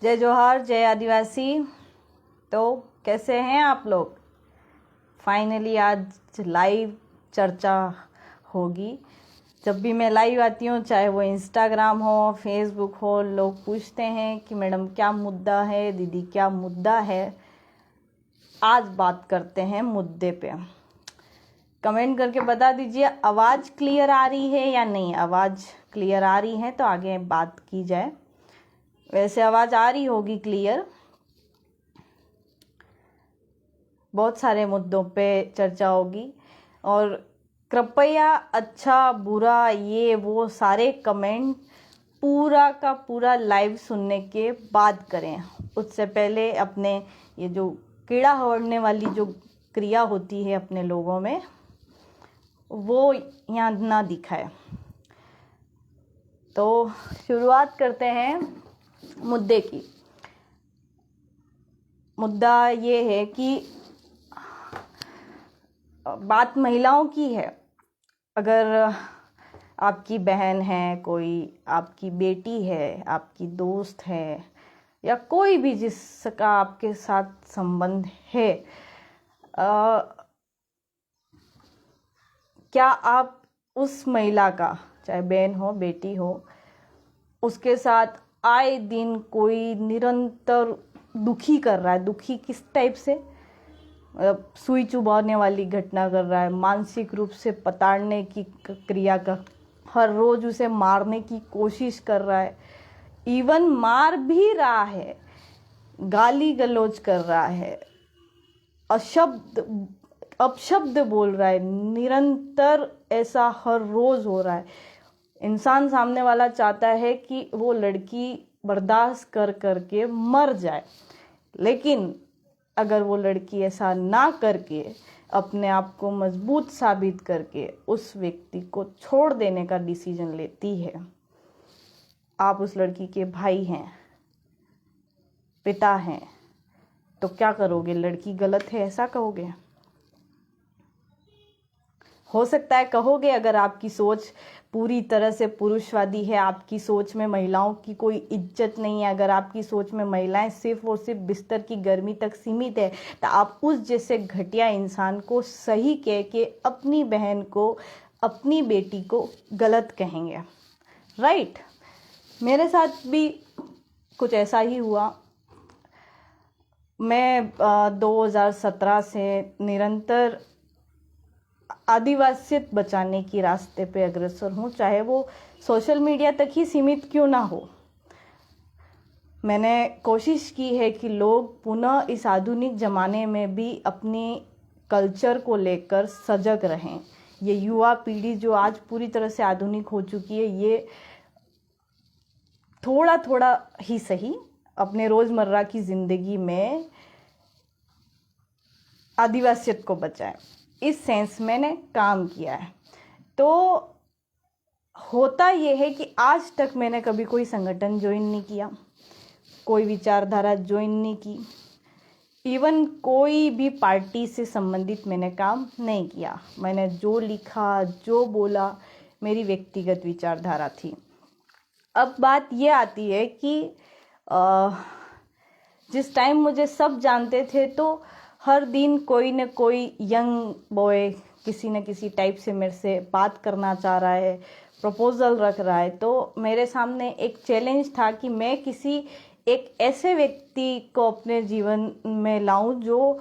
जय जोहार, जय आदिवासी। तो कैसे हैं आप लोग? फाइनली आज लाइव चर्चा होगी। जब भी मैं लाइव आती हूँ, चाहे वो इंस्टाग्राम हो, फेसबुक हो, लोग पूछते हैं कि मैडम क्या मुद्दा है, दीदी क्या मुद्दा है। आज बात करते हैं मुद्दे पे। कमेंट करके बता दीजिए आवाज़ क्लियर आ रही है या नहीं। आवाज़ क्लियर आ रही है तो आगे बात की जाए। वैसे आवाज़ आ रही होगी क्लियर। बहुत सारे मुद्दों पे चर्चा होगी और कृपया अच्छा बुरा ये वो सारे कमेंट पूरा का पूरा लाइव सुनने के बाद करें। उससे पहले अपने ये जो कीड़ा हड़ने वाली जो क्रिया होती है अपने लोगों में, वो यहाँ ना दिखाए। तो शुरुआत करते हैं मुद्दे की। मुद्दा ये है कि बात महिलाओं की है। अगर आपकी बहन है, कोई आपकी बेटी है, आपकी दोस्त है, या कोई भी जिसका आपके साथ संबंध है, क्या आप उस महिला का, चाहे बहन हो, बेटी हो, उसके साथ आए दिन कोई निरंतर दुखी कर रहा है? दुखी किस टाइप से? सुई चुभाने वाली घटना कर रहा है, मानसिक रूप से पताड़ने की क्रिया का, हर रोज उसे मारने की कोशिश कर रहा है, इवन मार भी रहा है, गाली गलौज कर रहा है, अपशब्द बोल रहा है, निरंतर ऐसा हर रोज हो रहा है। इंसान सामने वाला चाहता है कि वो लड़की बर्दाश्त कर करके मर जाए, लेकिन अगर वो लड़की ऐसा ना करके अपने आप को मजबूत साबित करके उस व्यक्ति को छोड़ देने का डिसीजन लेती है, आप उस लड़की के भाई हैं, पिता हैं, तो क्या करोगे? लड़की गलत है ऐसा कहोगे? हो सकता है कहोगे, अगर आपकी सोच पूरी तरह से पुरुषवादी है, आपकी सोच में महिलाओं की कोई इज्जत नहीं है, अगर आपकी सोच में महिलाएं सिर्फ और सिर्फ बिस्तर की गर्मी तक सीमित है, तो आप उस जैसे घटिया इंसान को सही कह के अपनी बहन को, अपनी बेटी को गलत कहेंगे। राइट? मेरे साथ भी कुछ ऐसा ही हुआ। मैं 2017 से निरंतर आदिवासियत बचाने की रास्ते पे अग्रसर हूँ, चाहे वो सोशल मीडिया तक ही सीमित क्यों ना हो। मैंने कोशिश की है कि लोग पुनः इस आधुनिक ज़माने में भी अपनी कल्चर को लेकर सजग रहें। ये युवा पीढ़ी जो आज पूरी तरह से आधुनिक हो चुकी है, ये थोड़ा थोड़ा ही सही अपने रोज़मर्रा की ज़िंदगी में आदिवासियत को बचाएं। इस सेंस मैंने काम किया है। तो होता यह है कि आज तक मैंने कभी कोई संगठन ज्वाइन नहीं किया, कोई विचारधारा ज्वाइन नहीं की, इवन कोई भी पार्टी से संबंधित मैंने काम नहीं किया। मैंने जो लिखा, जो बोला, मेरी व्यक्तिगत विचारधारा थी। अब बात ये आती है कि जिस टाइम मुझे सब जानते थे, तो हर दिन कोई न कोई यंग बॉय किसी न किसी टाइप से मेरे से बात करना चाह रहा है, प्रपोजल रख रहा है। तो मेरे सामने एक चैलेंज था कि मैं किसी एक ऐसे व्यक्ति को अपने जीवन में लाऊं जो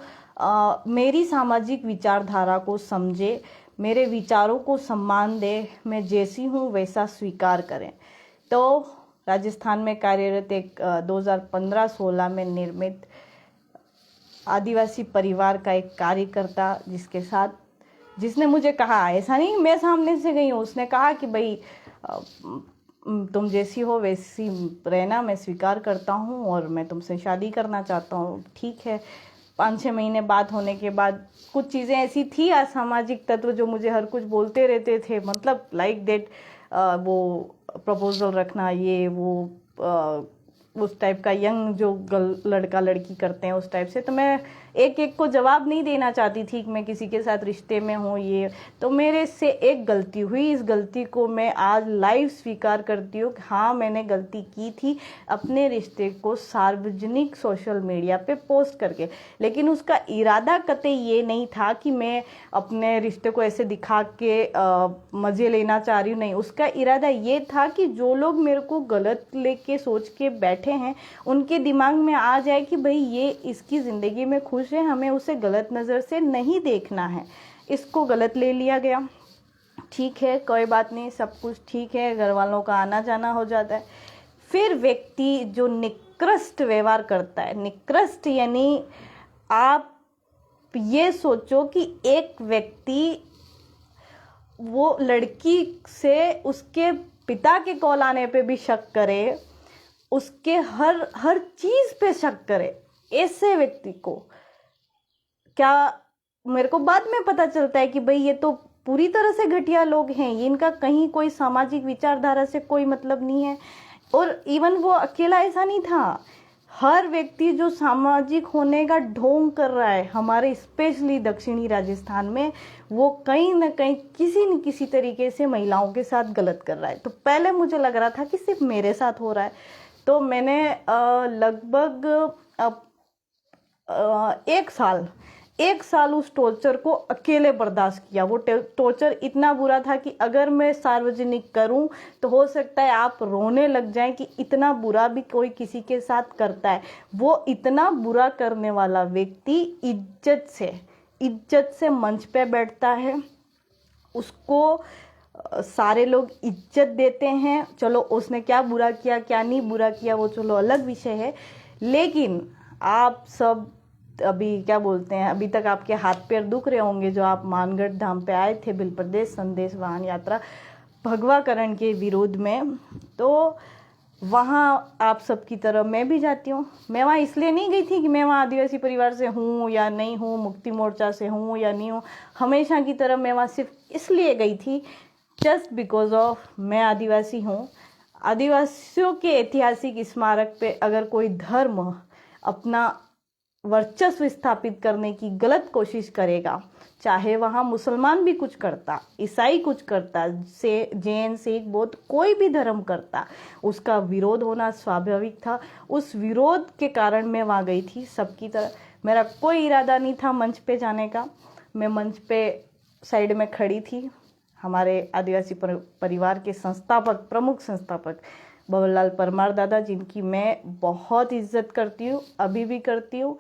मेरी सामाजिक विचारधारा को समझे, मेरे विचारों को सम्मान दे, मैं जैसी हूँ वैसा स्वीकार करें। तो राजस्थान में कार्यरत एक 2015-16 में निर्मित आदिवासी परिवार का एक कार्यकर्ता, जिसने मुझे कहा, ऐसा नहीं मैं सामने से गई हूँ, उसने कहा कि भाई तुम जैसी हो वैसी रहना, मैं स्वीकार करता हूँ और मैं तुमसे शादी करना चाहता हूँ। ठीक है। 5-6 महीने बात होने के बाद कुछ चीज़ें ऐसी थी, असामाजिक तत्व जो मुझे हर कुछ बोलते रहते थे, मतलब लाइक दैट, वो प्रपोजल रखना, ये वो उस टाइप का, यंग जो लड़का लड़की करते हैं उस टाइप से। तो मैं एक एक को जवाब नहीं देना चाहती थी कि मैं किसी के साथ रिश्ते में हूँ। ये तो मेरे से एक गलती हुई, इस गलती को मैं आज लाइव स्वीकार करती हूँ कि हाँ मैंने गलती की थी अपने रिश्ते को सार्वजनिक सोशल मीडिया पे पोस्ट करके। लेकिन उसका इरादा कतई ये नहीं था कि मैं अपने रिश्ते को ऐसे दिखा के मज़े लेना चाह रही हूँ, नहीं। उसका इरादा ये था कि जो लोग मेरे को गलत लेके सोच के बैठे हैं उनके दिमाग में आ जाए कि भाई ये इसकी ज़िंदगी में खुश है, हमें उसे गलत नज़र से नहीं देखना है। इसको गलत ले लिया गया, ठीक है कोई बात नहीं, सब कुछ ठीक है, घर वालों का आना जाना हो जाता है। फिर व्यक्ति जो निकृष्ट व्यवहार करता है, निकृष्ट यानी आप ये सोचो कि एक व्यक्ति वो लड़की से उसके पिता के कॉल आने पे भी शक करे, उसके हर चीज़ पे शक करे, ऐसे व्यक्ति को क्या मेरे को बाद में पता चलता है कि भाई ये तो पूरी तरह से घटिया लोग हैं, ये इनका कहीं कोई सामाजिक विचारधारा से कोई मतलब नहीं है। और इवन वो अकेला ऐसा नहीं था, हर व्यक्ति जो सामाजिक होने का ढोंग कर रहा है हमारे स्पेशली दक्षिणी राजस्थान में, वो कहीं ना कहीं किसी न किसी तरीके से महिलाओं के साथ गलत कर रहा है। तो पहले मुझे लग रहा था कि सिर्फ मेरे साथ हो रहा है, तो मैंने लगभग एक साल उस टॉर्चर को अकेले बर्दाश्त किया। वो टॉर्चर इतना बुरा था कि अगर मैं सार्वजनिक करूं तो हो सकता है आप रोने लग जाएं कि इतना बुरा भी कोई किसी के साथ करता है। वो इतना बुरा करने वाला व्यक्ति इज्जत से मंच पे बैठता है, उसको सारे लोग इज्जत देते हैं। चलो उसने क्या बुरा किया क्या नहीं बुरा किया वो चलो अलग विषय है, लेकिन आप सब अभी क्या बोलते हैं, अभी तक आपके हाथ पैर दुख रहे होंगे जो आप मानगढ़ धाम पे आए थे बिल प्रदेश संदेश वाहन यात्रा भगवाकरण के विरोध में। तो वहाँ आप सबकी तरह मैं भी जाती हूँ। मैं वहाँ इसलिए नहीं गई थी कि मैं वहाँ आदिवासी परिवार से हूँ या नहीं हूँ, मुक्ति मोर्चा से हूँ या नहीं हूँ, हमेशा की तरह मैं वहाँ सिर्फ इसलिए गई थी जस्ट बिकॉज ऑफ मैं आदिवासी हूँ। आदिवासियों के ऐतिहासिक स्मारक पे अगर कोई धर्म अपना वर्चस्व स्थापित करने की गलत कोशिश करेगा, चाहे वहाँ मुसलमान भी कुछ करता, ईसाई कुछ करता, से जैन सिख बौद्ध कोई भी धर्म करता, उसका विरोध होना स्वाभाविक था। उस विरोध के कारण मैं वहाँ गई थी सबकी तरह। मेरा कोई इरादा नहीं था मंच पे जाने का, मैं मंच पे साइड में खड़ी थी। हमारे आदिवासी परिवार के संस्थापक, प्रमुख संस्थापक बबनलाल परमार दादा, जिनकी मैं बहुत इज्जत करती हूँ, अभी भी करती हूँ,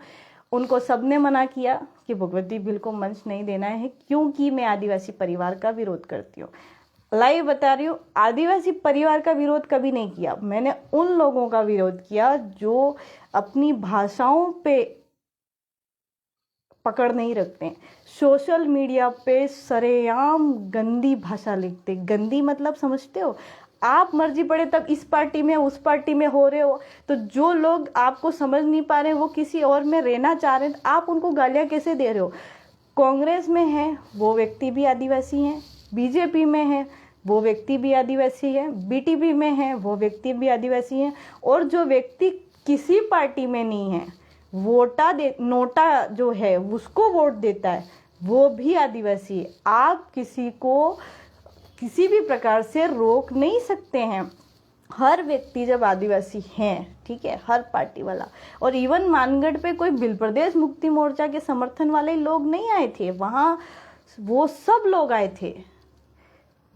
उनको सबने मना किया कि भगवती बिल को मंच नहीं देना है क्योंकि मैं आदिवासी परिवार का विरोध करती हूँ। लाइव बता रही हूँ, आदिवासी परिवार का विरोध कभी नहीं किया मैंने, उन लोगों का विरोध किया जो अपनी भाषाओं पे पकड़ नहीं रखते, सोशल मीडिया पे सरेआम गंदी भाषा लिखते। गंदी मतलब समझते हो, आप मर्जी पड़े तब इस पार्टी में उस पार्टी में हो रहे हो, तो जो लोग आपको समझ नहीं पा रहे वो किसी और में रहना चाह रहे हैं, आप उनको गालियां कैसे दे रहे हो। कांग्रेस में है वो व्यक्ति भी आदिवासी हैं, बीजेपी में है वो व्यक्ति भी आदिवासी है, बीटीपी में है वो व्यक्ति भी आदिवासी हैं, और जो व्यक्ति किसी पार्टी में नहीं है नोटा जो है उसको वोट देता है वो भी आदिवासी है। आप किसी को किसी भी प्रकार से रोक नहीं सकते हैं। हर व्यक्ति जब आदिवासी हैं, ठीक है, हर पार्टी वाला, और इवन मानगढ़ पे कोई बिल प्रदेश मुक्ति मोर्चा के समर्थन वाले लोग नहीं आए थे, वहाँ वो सब लोग आए थे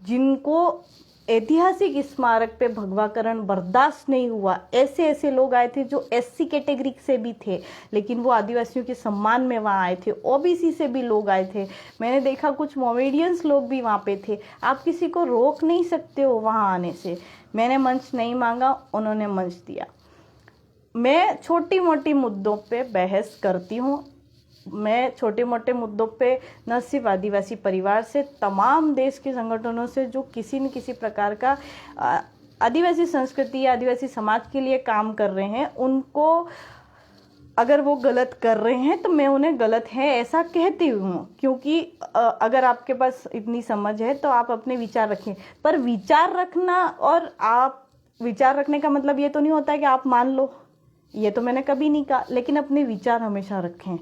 जिनको ऐतिहासिक स्मारक पे भगवाकरण बर्दाश्त नहीं हुआ। ऐसे लोग आए थे जो एससी कैटेगरी से भी थे लेकिन वो आदिवासियों के सम्मान में वहाँ आए थे, ओबीसी से भी लोग आए थे, मैंने देखा कुछ मोमेडियंस लोग भी वहाँ पे थे। आप किसी को रोक नहीं सकते हो वहाँ आने से। मैंने मंच नहीं मांगा, उन्होंने मंच दिया। मैं छोटी मोटी मुद्दों पे बहस करती हूँ, मैं छोटे मोटे मुद्दों पे न सिर्फ आदिवासी परिवार से, तमाम देश के संगठनों से जो किसी न किसी प्रकार का आदिवासी संस्कृति या आदिवासी समाज के लिए काम कर रहे हैं, उनको अगर वो गलत कर रहे हैं तो मैं उन्हें गलत है ऐसा कहती हूँ, क्योंकि अगर आपके पास इतनी समझ है तो आप अपने विचार रखें। पर विचार रखना, और आप विचार रखने का मतलब ये तो नहीं होता है कि आप मान लो, ये तो मैंने कभी नहीं कहा, लेकिन अपने विचार हमेशा रखें।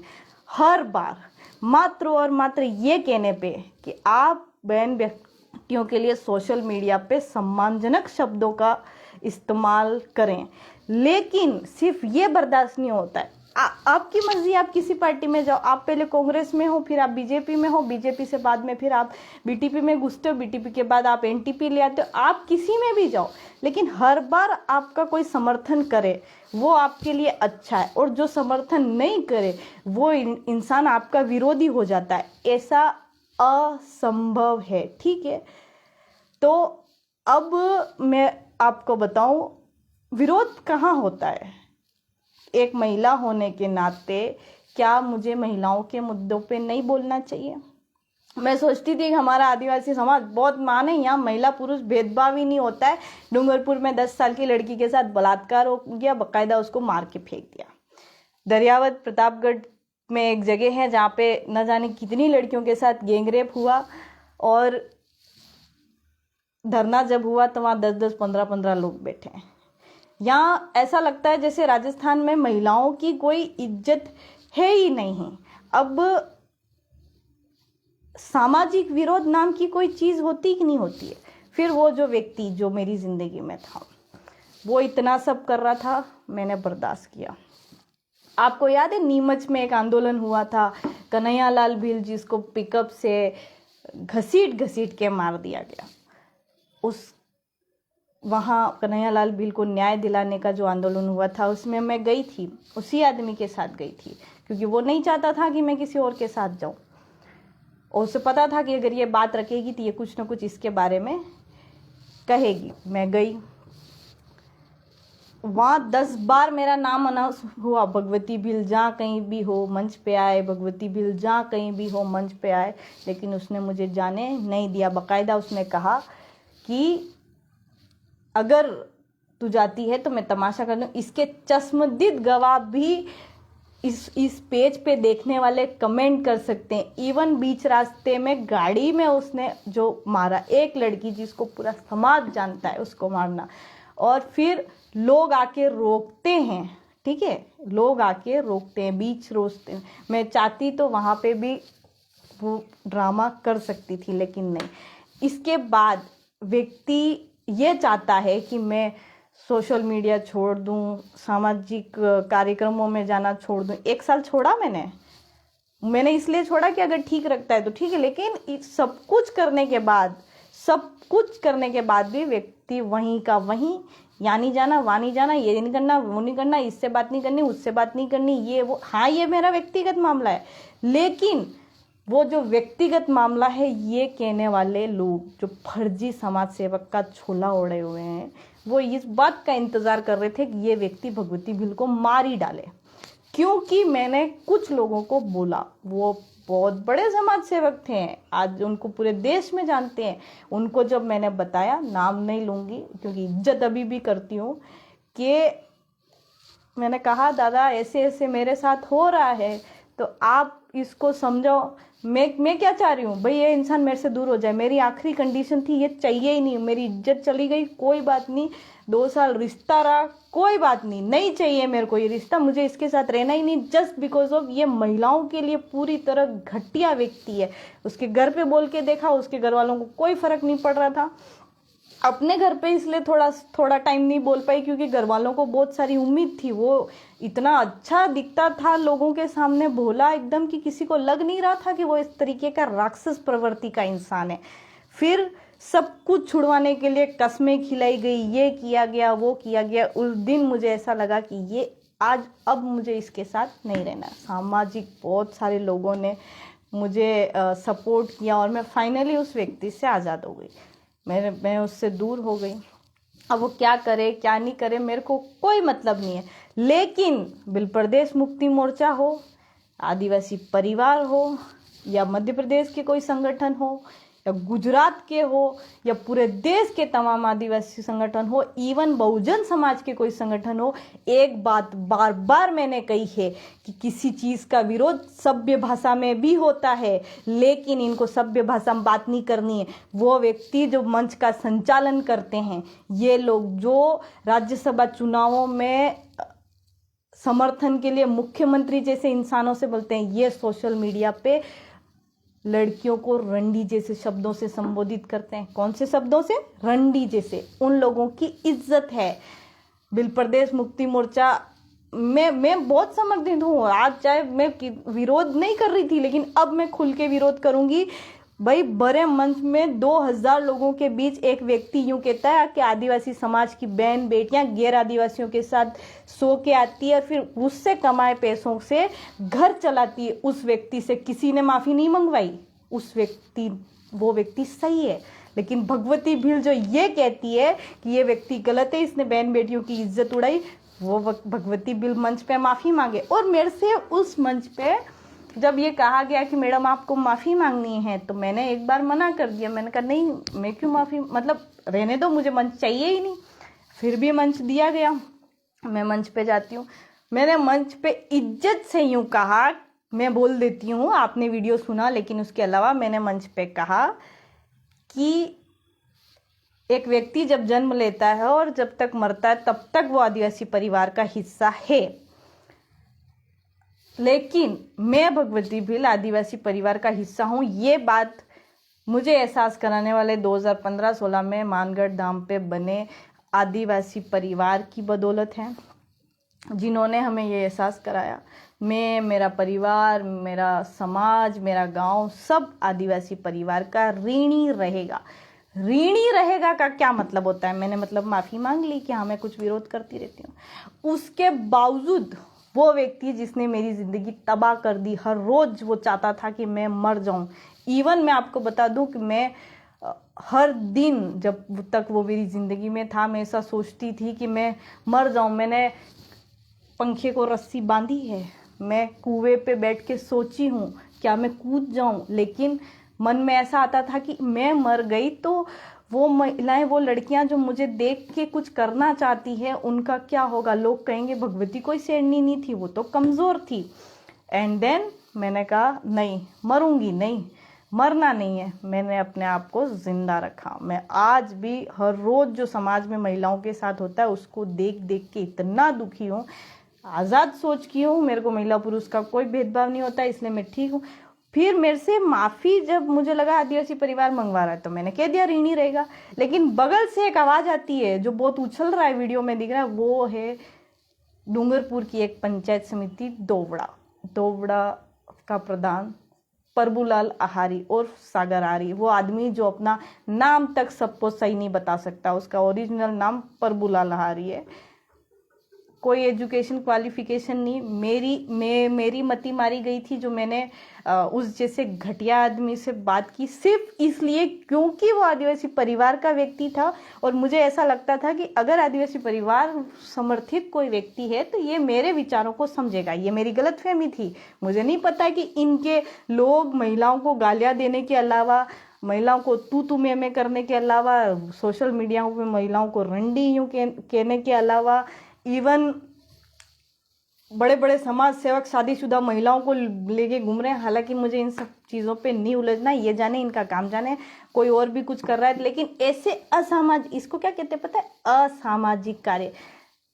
हर बार मात्र और मात्र ये कहने पे कि आप बहन व्यक्तियों के लिए सोशल मीडिया पे सम्मानजनक शब्दों का इस्तेमाल करें, लेकिन सिर्फ ये बर्दाश्त नहीं होता है। आपकी मर्जी, आप किसी पार्टी में जाओ, आप पहले कांग्रेस में हो, फिर आप बीजेपी में हो, बीजेपी से बाद में फिर आप बीटीपी में घुसते हो, बीटीपी के बाद आप एनटीपी ले आते हो, आप किसी में भी जाओ, लेकिन हर बार आपका कोई समर्थन करे वो आपके लिए अच्छा है, और जो समर्थन नहीं करे वो इंसान आपका विरोधी हो जाता है। ऐसा असंभव है, ठीक है। तो अब मैं आपको बताऊं विरोध कहाँ होता है। एक महिला होने के नाते क्या मुझे महिलाओं के मुद्दों पे नहीं बोलना चाहिए? मैं सोचती थी कि हमारा आदिवासी समाज बहुत माने, यहाँ महिला पुरुष भेदभाव ही नहीं होता है। डूंगरपुर में 10 साल की लड़की के साथ बलात्कार हो गया, बाकायदा उसको मार के फेंक दिया। दरियावत प्रतापगढ़ में एक जगह है जहाँ पे न जाने कितनी लड़कियों के साथ गैंगरेप हुआ, और धरना जब हुआ तो वहाँ 10-10, 15-15 लोग बैठे हैं। यहाँ ऐसा लगता है जैसे राजस्थान में महिलाओं की कोई इज्जत है ही नहीं। अब सामाजिक विरोध नाम की कोई चीज़ होती कि नहीं होती है। फिर वो जो व्यक्ति जो मेरी ज़िंदगी में था वो इतना सब कर रहा था, मैंने बर्दाश्त किया। आपको याद है नीमच में एक आंदोलन हुआ था, कन्हैयालाल भील जिसको पिकअप से घसीट के मार दिया गया। वहाँ कन्हैयालाल भील को न्याय दिलाने का जो आंदोलन हुआ था उसमें मैं गई थी, उसी आदमी के साथ गई थी, क्योंकि वो नहीं चाहता था कि मैं किसी और के साथ जाऊँ, और उसे पता था कि अगर ये बात रखेगी तो ये कुछ ना कुछ इसके बारे में कहेगी। मैं गई वहाँ, 10 बार मेरा नाम अनाउंस हुआ, भगवती भील जहाँ कहीं भी हो मंच पे आए, भगवती भील जहाँ कहीं भी हो मंच पे आए, लेकिन उसने मुझे जाने नहीं दिया। बाकायदा उसने कहा कि अगर तू जाती है तो मैं तमाशा कर दूँ। इसके चश्मदीद गवाह भी इस पेज पे देखने वाले कमेंट कर सकते हैं। इवन बीच रास्ते में गाड़ी में उसने जो मारा, एक लड़की जिसको पूरा समाज जानता है उसको मारना, और फिर लोग आके रोकते हैं, ठीक है, लोग आके रोकते हैं, बीच रोकते हैं। मैं चाहती तो वहाँ पे भी वो ड्रामा कर सकती थी, लेकिन नहीं। इसके बाद व्यक्ति ये चाहता है कि मैं सोशल मीडिया छोड़ दूं, सामाजिक कार्यक्रमों में जाना छोड़ दूं। 1 साल छोड़ा मैंने इसलिए छोड़ा कि अगर ठीक रखता है तो ठीक है, लेकिन सब कुछ करने के बाद भी व्यक्ति वहीं का वहीं, यानी जाना वानी जाना, ये नहीं करना वो नहीं करना, इससे बात नहीं करनी उससे बात नहीं करनी, ये वो। हाँ, ये मेरा व्यक्तिगत मामला है, लेकिन वो जो व्यक्तिगत मामला है ये कहने वाले लोग जो फर्जी समाज सेवक का छोला ओढ़े हुए हैं, वो इस बात का इंतजार कर रहे थे कि ये व्यक्ति भगवती भील को मार ही डाले। क्योंकि मैंने कुछ लोगों को बोला, वो बहुत बड़े समाज सेवक थे, आज उनको पूरे देश में जानते हैं। उनको जब मैंने बताया, नाम नहीं लूँगी क्योंकि इज्जत अभी भी करती हूँ, कि मैंने कहा दादा ऐसे ऐसे मेरे साथ हो रहा है तो आप इसको समझो। मैं क्या चाह रही हूँ भाई, ये इंसान मेरे से दूर हो जाए, मेरी आखिरी कंडीशन थी, ये चाहिए ही नहीं। मेरी इज्जत चली गई, कोई बात नहीं, 2 साल रिश्ता रहा, कोई बात नहीं, नहीं चाहिए मेरे को ये रिश्ता, मुझे इसके साथ रहना ही नहीं, जस्ट बिकॉज ऑफ ये महिलाओं के लिए पूरी तरह घटिया व्यक्ति है। उसके घर पे बोल के देखा, उसके घर वालों को कोई फर्क नहीं पड़ रहा था। अपने घर पे इसलिए थोड़ा टाइम नहीं बोल पाई क्योंकि घर वालों को बहुत सारी उम्मीद थी। वो इतना अच्छा दिखता था लोगों के सामने, भोला एकदम, कि किसी को लग नहीं रहा था कि वो इस तरीके का राक्षस प्रवृत्ति का इंसान है। फिर सब कुछ छुड़वाने के लिए कस्में खिलाई गई, ये किया गया वो किया गया। उस दिन मुझे ऐसा लगा कि ये अब मुझे इसके साथ नहीं रहना। सामाजिक बहुत सारे लोगों ने मुझे सपोर्ट किया और मैं फाइनली उस व्यक्ति से आज़ाद हो गई। मैं उससे दूर हो गई। अब वो क्या करे क्या नहीं करे मेरे को कोई मतलब नहीं है, लेकिन बिल प्रदेश मुक्ति मोर्चा हो, आदिवासी परिवार हो, या मध्य प्रदेश के कोई संगठन हो, या गुजरात के हो, या पूरे देश के तमाम आदिवासी संगठन हो, इवन बहुजन समाज के कोई संगठन हो, एक बात बार बार मैंने कही है कि किसी चीज़ का विरोध सभ्य भाषा में भी होता है, लेकिन इनको सभ्य भाषा में बात नहीं करनी है। वो व्यक्ति जो मंच का संचालन करते हैं, ये लोग जो राज्यसभा चुनावों में समर्थन के लिए मुख्यमंत्री जैसे इंसानों से बोलते हैं, ये सोशल मीडिया पे लड़कियों को रंडी जैसे शब्दों से संबोधित करते हैं। कौन से शब्दों से? रंडी जैसे। उन लोगों की इज्जत है। बिल प्रदेश मुक्ति मोर्चा मैं बहुत समर्थित हूँ। आज चाहे मैं विरोध नहीं कर रही थी, लेकिन अब मैं खुल के विरोध करूंगी। भाई, बड़े मंच में 2000 लोगों के बीच एक व्यक्ति यूं कहता है कि आदिवासी समाज की बहन बेटियां गैर आदिवासियों के साथ सो के आती है, फिर उससे कमाए पैसों से घर चलाती है। उस व्यक्ति से किसी ने माफी नहीं मंगवाई। वो व्यक्ति सही है, लेकिन भगवती भील जो ये कहती है कि ये व्यक्ति गलत है, इसने बहन बेटियों की इज्जत उड़ाई, वो भगवती भील मंच पे माफी मांगे। और मेरे से उस मंच पे जब ये कहा गया कि मैडम आपको माफ़ी मांगनी है, तो मैंने एक बार मना कर दिया। मैंने कहा नहीं, मैं क्यों माफ़ी, मतलब रहने दो, मुझे मंच चाहिए ही नहीं। फिर भी मंच दिया गया। मैं मंच पे जाती हूँ। मैंने मंच पे इज्जत से यूँ कहा, मैं बोल देती हूँ, आपने वीडियो सुना, लेकिन उसके अलावा मैंने मंच पे कहा कि एक व्यक्ति जब जन्म लेता है और जब तक मरता है तब तक वो आदिवासी परिवार का हिस्सा है, लेकिन मैं भगवती भील आदिवासी परिवार का हिस्सा हूँ। ये बात मुझे एहसास कराने वाले 2015-16 में मानगढ़ धाम पे बने आदिवासी परिवार की बदौलत है, जिन्होंने हमें ये एहसास कराया। मैं, मेरा परिवार, मेरा समाज, मेरा गांव सब आदिवासी परिवार का ऋणी रहेगा। ऋणी रहेगा का क्या मतलब होता है? मैंने मतलब माफ़ी मांग ली कि हाँ मैं कुछ विरोध करती रहती हूँ। उसके बावजूद वो व्यक्ति जिसने मेरी ज़िंदगी तबाह कर दी, हर रोज़ वो चाहता था कि मैं मर जाऊं। इवन मैं आपको बता दूं कि मैं हर दिन जब तक वो मेरी ज़िंदगी में था, मैं ऐसा सोचती थी कि मैं मर जाऊं। मैंने पंखे को रस्सी बांधी है, मैं कुएं पे बैठ के सोची हूँ क्या मैं कूद जाऊं, लेकिन मन में ऐसा आता था कि मैं मर गई तो वो महिलाएं, वो लड़कियां जो मुझे देख के कुछ करना चाहती है, उनका क्या होगा? लोग कहेंगे भगवती कोई शेरनी नहीं थी, वो तो कमज़ोर थी। एंड देन मैंने कहा नहीं, मरूंगी नहीं, मरना नहीं है। मैंने अपने आप को जिंदा रखा। मैं आज भी हर रोज़ जो समाज में महिलाओं के साथ होता है उसको देख देख के इतना दुखी हूँ। आज़ाद सोच की हूँ, मेरे को महिला पुरुष का कोई भेदभाव नहीं होता, इसलिए मैं ठीक हूँ। फिर मेरे से माफ़ी जब मुझे लगा आदिवासी परिवार मंगवा रहा है, तो मैंने कह दिया ऋणी रहेगा। लेकिन बगल से एक आवाज़ आती है जो बहुत उछल रहा है, वीडियो में दिख रहा है, वो है डूंगरपुर की एक पंचायत समिति दोवड़ा का प्रधान प्रभुलाल आहारी और सागर आहारी। वो आदमी जो अपना नाम तक सबको सही नहीं बता सकता, उसका ओरिजिनल नाम प्रभुलाल आहारी है। कोई एजुकेशन क्वालिफिकेशन नहीं। मेरी मति मारी गई थी जो मैंने उस जैसे घटिया आदमी से बात की, सिर्फ इसलिए क्योंकि वो आदिवासी परिवार का व्यक्ति था। और मुझे ऐसा लगता था कि अगर आदिवासी परिवार समर्थित कोई व्यक्ति है तो ये मेरे विचारों को समझेगा। ये मेरी गलतफहमी थी। मुझे नहीं पता कि इनके लोग महिलाओं को गालियाँ देने के अलावा, महिलाओं को तू मैं करने के अलावा, सोशल मीडिया पे महिलाओं को रंडी यूँ कहने के अलावा, इवन बड़े बड़े समाज सेवक शादीशुदा महिलाओं को लेके घूम रहे हैं। हालांकि मुझे इन सब चीज़ों पे नहीं उलझना, ये जाने इनका काम जाने, कोई और भी कुछ कर रहा है। लेकिन ऐसे असामाजिक, इसको क्या कहते हैं पता है? असामाजिक कार्य।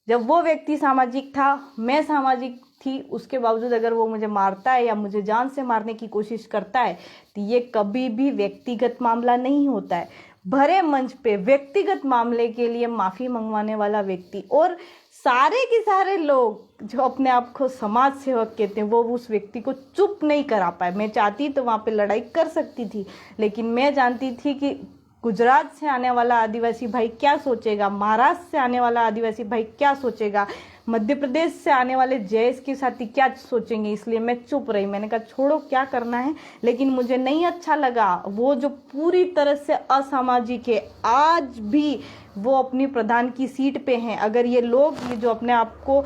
जब वो व्यक्ति सामाजिक था, मैं सामाजिक थी, उसके बावजूद अगर वो मुझे मारता है या मुझे जान से मारने की कोशिश करता है तो ये कभी भी व्यक्तिगत मामला नहीं होता है। भरे मंच पे व्यक्तिगत मामले के लिए माफ़ी मंगवाने वाला व्यक्ति और सारे के सारे लोग जो अपने आप को समाज सेवक कहते हैं, वो उस व्यक्ति को चुप नहीं करा पाए। मैं चाहती तो वहाँ पे लड़ाई कर सकती थी, लेकिन मैं जानती थी कि गुजरात से आने वाला आदिवासी भाई क्या सोचेगा, महाराष्ट्र से आने वाला आदिवासी भाई क्या सोचेगा, मध्य प्रदेश से आने वाले जयेश के साथी क्या सोचेंगे। इसलिए मैं चुप रही। मैंने कहा छोड़ो, क्या करना है। लेकिन मुझे नहीं अच्छा लगा वो जो पूरी तरह से असामाजिक है, आज भी वो अपनी प्रधान की सीट पे हैं। अगर ये लोग, ये जो अपने आप को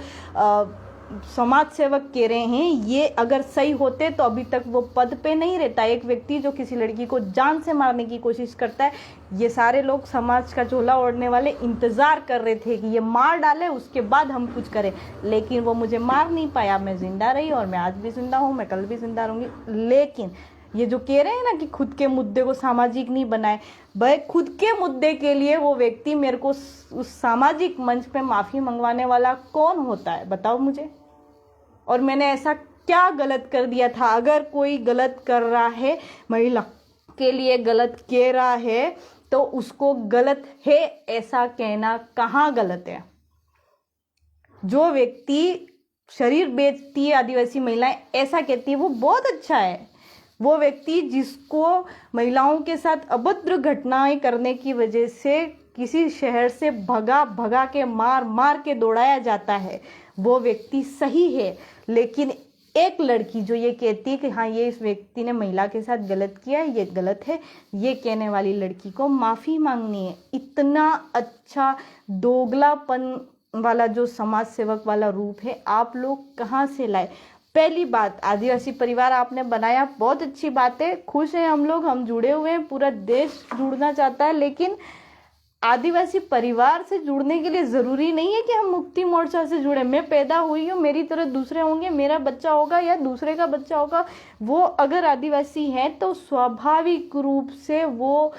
समाज सेवक कह रहे हैं, ये अगर सही होते तो अभी तक वो पद पे नहीं रहता। एक व्यक्ति जो किसी लड़की को जान से मारने की कोशिश करता है, ये सारे लोग समाज का झोला ओढ़ने वाले इंतजार कर रहे थे कि ये मार डाले, उसके बाद हम कुछ करें। लेकिन वो मुझे मार नहीं पाया। मैं जिंदा रही और मैं आज भी जिंदा हूँ, मैं कल भी जिंदा रहूंगी। लेकिन ये जो कह रहे हैं ना कि खुद के मुद्दे को सामाजिक नहीं बनाए, भाई खुद के मुद्दे के लिए वो व्यक्ति मेरे को उस सामाजिक मंच पे माफ़ी मंगवाने वाला कौन होता है? बताओ मुझे। और मैंने ऐसा क्या गलत कर दिया था। अगर कोई गलत कर रहा है, महिला के लिए गलत कह रहा है, तो उसको गलत है ऐसा कहना कहाँ गलत है। जो व्यक्ति शरीर बेचती है, आदिवासी महिलाएं ऐसा कहती है, वो बहुत अच्छा है। वो व्यक्ति जिसको महिलाओं के साथ अभद्र घटनाएं करने की वजह से किसी शहर से भगा भगा के मार के दौड़ाया जाता है, वो व्यक्ति सही है। लेकिन एक लड़की जो ये कहती है कि हाँ ये इस व्यक्ति ने महिला के साथ गलत किया है, ये गलत है, ये कहने वाली लड़की को माफ़ी मांगनी है। इतना अच्छा दोगलापन वाला जो समाज सेवक वाला रूप है आप लोग कहाँ से लाए। पहली बात, आदिवासी परिवार आपने बनाया, बहुत अच्छी बात है, खुश हैं हम लोग, हम जुड़े हुए हैं, पूरा देश जुड़ना चाहता है। लेकिन आदिवासी परिवार से जुड़ने के लिए ज़रूरी नहीं है कि हम मुक्ति मोर्चा से जुड़े। मैं पैदा हुई हूँ, मेरी तरह दूसरे होंगे, मेरा बच्चा होगा या दूसरे का बच्चा होगा, वो अगर आदिवासी है तो स्वाभाविक रूप से वो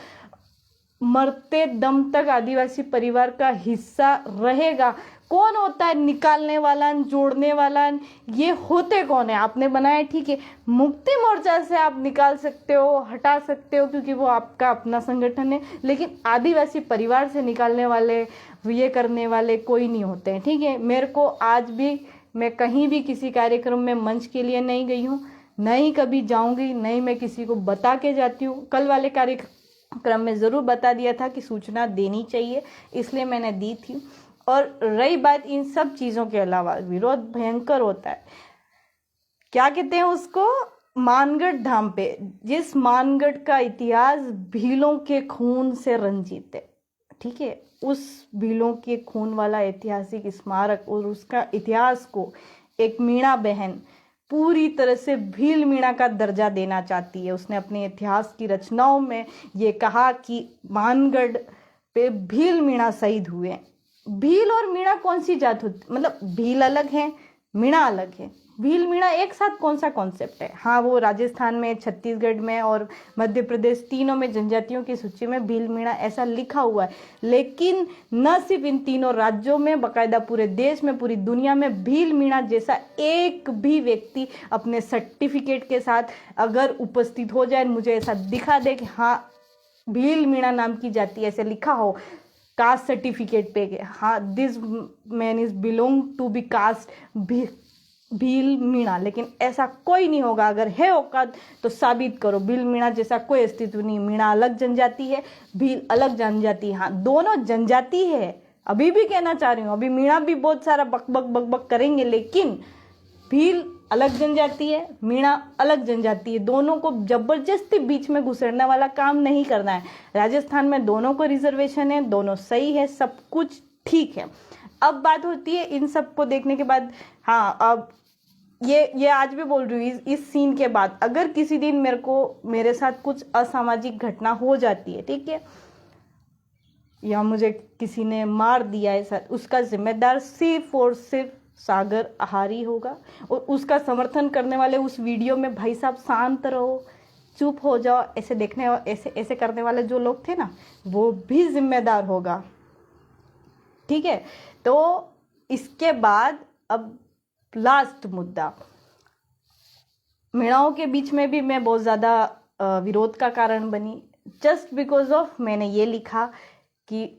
मरते दम तक आदिवासी परिवार का हिस्सा रहेगा। कौन होता है निकालने वाला, जोड़ने वाला, ये होते कौन है? आपने बनाया, ठीक है, मुक्ति मोर्चा से आप निकाल सकते हो, हटा सकते हो, क्योंकि वो आपका अपना संगठन है। लेकिन आदिवासी परिवार से निकालने वाले, ये करने वाले कोई नहीं होते हैं, ठीक है। मेरे को आज भी, मैं कहीं भी किसी कार्यक्रम में मंच के लिए नहीं गई हूँ, नहीं कभी जाऊँगी, नहीं मैं किसी को बता के जाती हूँ। कल वाले कार्यक्रम में ज़रूर बता दिया था कि सूचना देनी चाहिए, इसलिए मैंने दी थी। और रही बात इन सब चीज़ों के अलावा, विरोध भयंकर होता है। क्या कहते हैं उसको? मानगढ़ धाम पे, जिस मानगढ़ का इतिहास भीलों के खून से रंजित है, ठीक है, उस भीलों के खून वाला ऐतिहासिक स्मारक और उसका इतिहास को एक मीणा बहन पूरी तरह से भील मीणा का दर्जा देना चाहती है। उसने अपने इतिहास की रचनाओं में ये कहा कि मानगढ़ पे भील मीणा शहीद हुए। भील और मीणा कौन सी जात होती, मतलब भील अलग है, मीणा अलग है। भील मीणा एक साथ कौन सा कॉन्सेप्ट है? हाँ, वो राजस्थान में, छत्तीसगढ़ में और मध्य प्रदेश, तीनों में जनजातियों की सूची में भील मीणा ऐसा लिखा हुआ है। लेकिन न सिर्फ इन तीनों राज्यों में, बाकायदा पूरे देश में, पूरी दुनिया में भील मीणा जैसा एक भी व्यक्ति अपने सर्टिफिकेट के साथ अगर उपस्थित हो जाए, मुझे ऐसा दिखा दे कि हाँ भील मीणा नाम की जाति, ऐसे लिखा हो कास्ट सर्टिफिकेट पे, हाँ this man is belong to be caste Bhil Meena, लेकिन ऐसा कोई नहीं होगा। अगर है औकात तो साबित करो। भील मीणा जैसा कोई अस्तित्व नहीं। मीणा अलग जनजाति है, भील अलग जनजाति है। हाँ, दोनों जनजाति है, अभी भी कहना चाह रही हूँ। अभी मीणा भी बहुत सारा बक बक बक बक करेंगे, लेकिन भील अलग जनजाति है, मीणा अलग जनजाति है। दोनों को जबरदस्ती बीच में घुसेड़ने वाला काम नहीं करना है। राजस्थान में दोनों को रिजर्वेशन है, दोनों सही है, सब कुछ ठीक है। अब बात होती है इन सब को देखने के बाद, हाँ अब ये आज भी बोल रही हूँ, इस सीन के बाद अगर किसी दिन मेरे साथ कुछ असामाजिक घटना हो जाती है, ठीक है, या मुझे किसी ने मार दिया है, उसका जिम्मेदार सिर्फ और सिर्फ सागर आहारी होगा। और उसका समर्थन करने वाले उस वीडियो में, भाई साहब शांत रहो, चुप हो जाओ, ऐसे देखने, ऐसे करने वाले जो लोग थे ना, वो भी जिम्मेदार होगा, ठीक है। तो इसके बाद अब लास्ट मुद्दा, मीणाओं के बीच में भी मैं बहुत ज़्यादा विरोध का कारण बनी, जस्ट बिकॉज ऑफ मैंने ये लिखा कि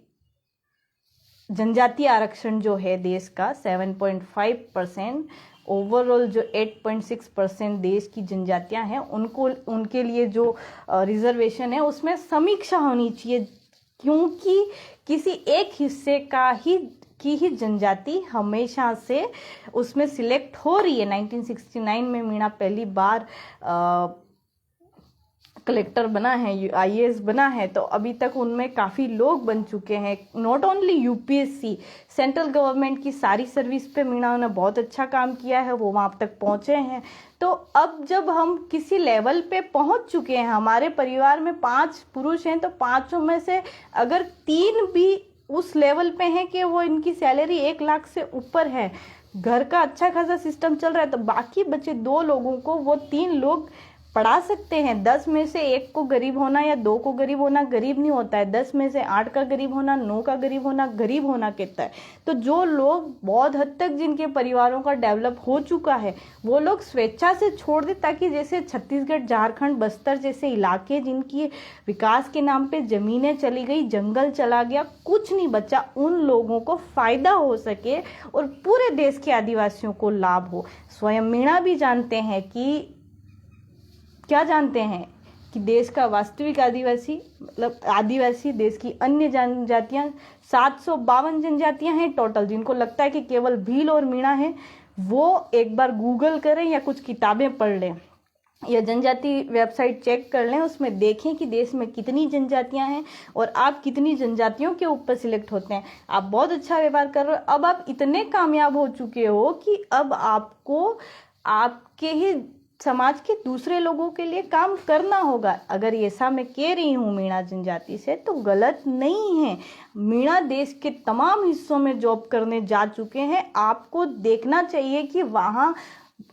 जनजातीय आरक्षण जो है देश का 7.5%, ओवरऑल जो 8.6% देश की जनजातियां हैं उनके लिए जो रिजर्वेशन है उसमें समीक्षा होनी चाहिए, क्योंकि किसी एक हिस्से की ही जनजाति हमेशा से उसमें सिलेक्ट हो रही है। 1969 में मीणा पहली बार कलेक्टर बना है, IAS बना है, तो अभी तक उनमें काफ़ी लोग बन चुके हैं। Not only UPSC, central government की सारी सर्विस पे मीणाओं ने बहुत अच्छा काम किया है, वो वहाँ तक पहुँचे हैं। तो अब जब हम किसी लेवल पे पहुँच चुके हैं, हमारे परिवार में 5 पुरुष हैं, तो 5 में से अगर 3 भी उस लेवल पे हैं कि वो इनकी सैलरी 1 लाख से ऊपर है, घर का अच्छा खासा सिस्टम चल रहा है, तो बाकी बचे 2 लोगों को वो 3 लोग पढ़ा सकते हैं। 10 में से 1 को गरीब होना या 2 को गरीब होना गरीब नहीं होता है। 10 में से 8 का गरीब होना, 9 का गरीब होना कहता है। तो जो लोग बहुत हद तक जिनके परिवारों का डेवलप हो चुका है वो लोग स्वेच्छा से छोड़ दे, ताकि जैसे छत्तीसगढ़, झारखंड, बस्तर जैसे इलाके जिनकी विकास के नाम पे जमीनें चली गई, जंगल चला गया, कुछ नहीं बचा, उन लोगों को फायदा हो सके और पूरे देश के आदिवासियों को लाभ हो। स्वयं मीणा भी जानते हैं कि क्या जानते हैं कि देश का वास्तविक आदिवासी मतलब आदिवासी, देश की अन्य जनजातियां 752 जनजातियां हैं टोटल। जिनको लगता है कि केवल भील और मीणा है, वो एक बार गूगल करें या कुछ किताबें पढ़ लें या जनजाति वेबसाइट चेक कर लें, उसमें देखें कि देश में कितनी जनजातियां हैं और आप कितनी जनजातियों के ऊपर सिलेक्ट होते हैं। आप बहुत अच्छा व्यवहार कर रहे हो, अब आप इतने कामयाब हो चुके हो कि अब आपको आपके ही समाज के दूसरे लोगों के लिए काम करना होगा। अगर ऐसा मैं कह रही हूँ मीणा जनजाति से तो गलत नहीं है। मीणा देश के तमाम हिस्सों में जॉब करने जा चुके हैं। आपको देखना चाहिए कि वहाँ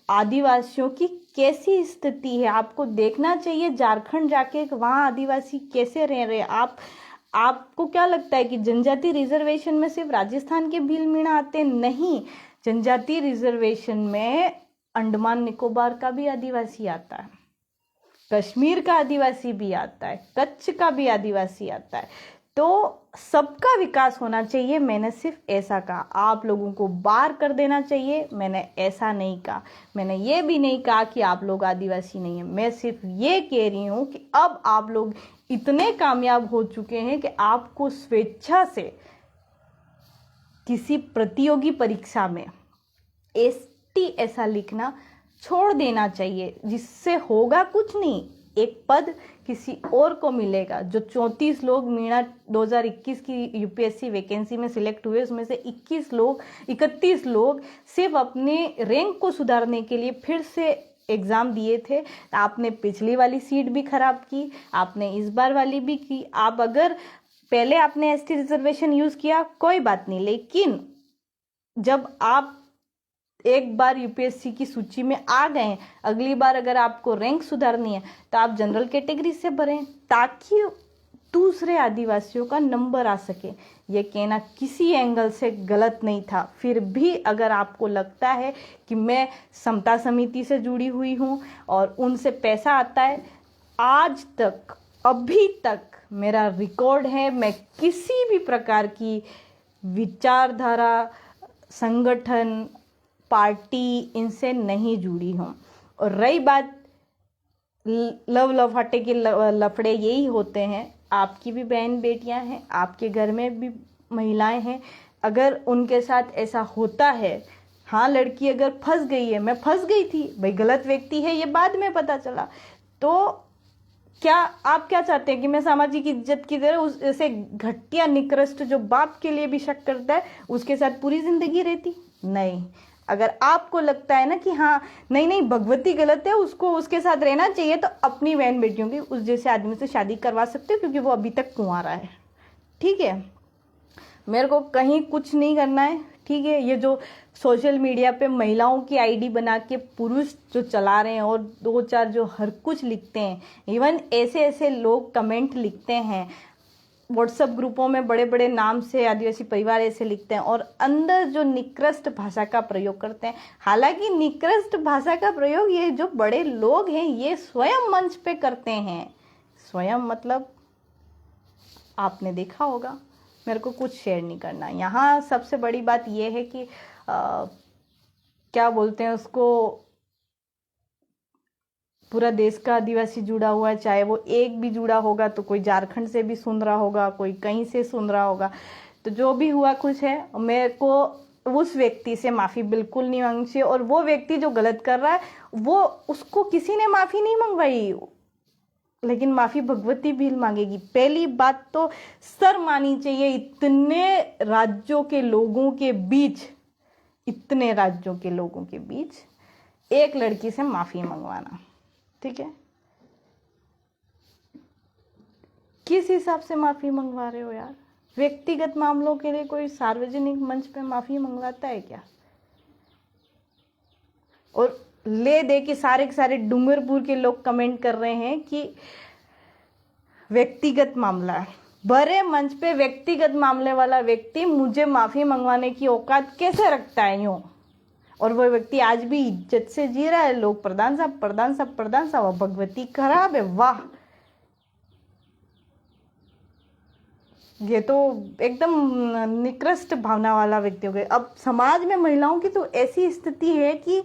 आदिवासियों की कैसी स्थिति है। आपको देखना चाहिए झारखंड जाके वहाँ आदिवासी कैसे रह रहे हैं। आपको क्या लगता है कि जनजाति रिजर्वेशन में सिर्फ राजस्थान के भील मीणा आते? नहीं, जनजाति रिजर्वेशन में अंडमान निकोबार का भी आदिवासी आता है, कश्मीर का आदिवासी भी आता है, कच्छ का भी आदिवासी आता है। तो सबका विकास होना चाहिए। मैंने सिर्फ ऐसा कहा, आप लोगों को बार कर देना चाहिए, मैंने ऐसा नहीं कहा। मैंने ये भी नहीं कहा कि आप लोग आदिवासी नहीं है। मैं सिर्फ ये कह रही हूँ कि अब आप लोग इतने कामयाब हो चुके हैं कि आपको स्वेच्छा से किसी प्रतियोगी परीक्षा में ऐसा लिखना छोड़ देना चाहिए, जिससे होगा कुछ नहीं, एक पद किसी और को मिलेगा। जो 34 लोग मीणा 2021 की यूपीएससी वैकेंसी में सिलेक्ट हुए, उसमें से 31 लोग सिर्फ अपने रैंक को सुधारने के लिए फिर से एग्ज़ाम दिए थे। आपने पिछली वाली सीट भी खराब की, आपने इस बार वाली भी की। आप अगर पहले आपने एसटी रिजर्वेशन यूज़ किया कोई बात नहीं, लेकिन जब आप एक बार यूपीएससी की सूची में आ गए, अगली बार अगर आपको रैंक सुधारनी है तो आप जनरल कैटेगरी से भरें, ताकि दूसरे आदिवासियों का नंबर आ सके। ये कहना किसी एंगल से गलत नहीं था। फिर भी अगर आपको लगता है कि मैं समता समिति से जुड़ी हुई हूँ और उनसे पैसा आता है, आज तक अभी तक मेरा रिकॉर्ड है, मैं किसी भी प्रकार की विचारधारा, संगठन, पार्टी इनसे नहीं जुड़ी हूँ। और रही बात लव लफाटे के लफड़े, यही होते हैं। आपकी भी बहन बेटियां हैं, आपके घर में भी महिलाएं हैं, अगर उनके साथ ऐसा होता है, हाँ लड़की अगर फंस गई है, मैं फंस गई थी भाई, गलत व्यक्ति है ये बाद में पता चला, तो क्या आप क्या चाहते हैं कि मैं सामाजिक इज्जत की तरह उसे घटिया निकृष्ट जो बाप के लिए भी शक करता है उसके साथ पूरी जिंदगी रहती? नहीं। अगर आपको लगता है ना कि हाँ नहीं भगवती गलत है, उसको उसके साथ रहना चाहिए, तो अपनी बहन बेटियों की उस जैसे आदमी से शादी करवा सकते हो, क्योंकि वो अभी तक कुंवारा है। ठीक है, मेरे को कहीं कुछ नहीं करना है। ठीक है, ये जो सोशल मीडिया पे महिलाओं की आईडी बना के पुरुष जो चला रहे हैं और 2-4 जो हर कुछ लिखते हैं, इवन ऐसे लोग कमेंट लिखते हैं व्हाट्सएप ग्रुपों में, बड़े बड़े नाम से आदिवासी परिवार ऐसे लिखते हैं और अंदर जो निकृष्ट भाषा का प्रयोग करते हैं। हालांकि निकृष्ट भाषा का प्रयोग ये जो बड़े लोग हैं ये स्वयं मंच पे करते हैं। स्वयं मतलब आपने देखा होगा, मेरे को कुछ शेयर नहीं करना। यहाँ सबसे बड़ी बात यह है कि क्या बोलते हैं उसको, पूरा देश का आदिवासी जुड़ा हुआ है, चाहे वो एक भी जुड़ा होगा तो कोई झारखंड से भी सुन रहा होगा, कोई कहीं से सुन रहा होगा। तो जो भी हुआ कुछ है, मेरे को उस व्यक्ति से माफ़ी बिल्कुल नहीं मांगनी चाहिए। और वो व्यक्ति जो गलत कर रहा है वो, उसको किसी ने माफ़ी नहीं मंगवाई, लेकिन माफ़ी भगवती भील मांगेगी। पहली बात तो सर मानी चाहिए इतने राज्यों के लोगों के बीच, इतने राज्यों के लोगों के बीच एक लड़की से माफ़ी मंगवाना। ठीक है, किस हिसाब से माफ़ी मंगवा रहे हो यार? व्यक्तिगत मामलों के लिए कोई सार्वजनिक मंच पे माफ़ी मंगवाता है क्या? और ले दे के सारे के सारे डूंगरपुर के लोग कमेंट कर रहे हैं कि व्यक्तिगत मामला है। बड़े मंच पे व्यक्तिगत मामले वाला व्यक्ति मुझे माफ़ी मंगवाने की औकात कैसे रखता है यूँ? और वो व्यक्ति आज भी इज्जत से जी रहा है। लोग प्रधान साहब प्रधान साहब प्रधान साहब, भगवती खराब है। वाह, ये तो एकदम निकृष्ट भावना वाला व्यक्ति हो गए। अब समाज में महिलाओं की तो ऐसी स्थिति है कि